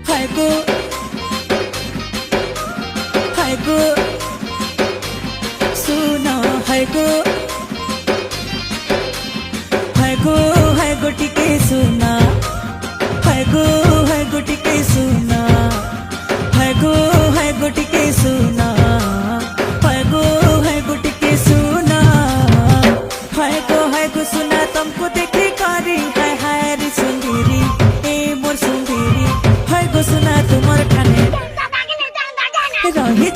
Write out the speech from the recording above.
हाय गो सुना हाय गो टिके सुना हाय गो टिके सुना हाय गो टिके सुना हाय गो टिके सुना हाय गो सुना तुमको देखे कारी हाय हाय रे सुंदरी ए मोर सुंदरी हाय गो सुना तुमर ठाने रही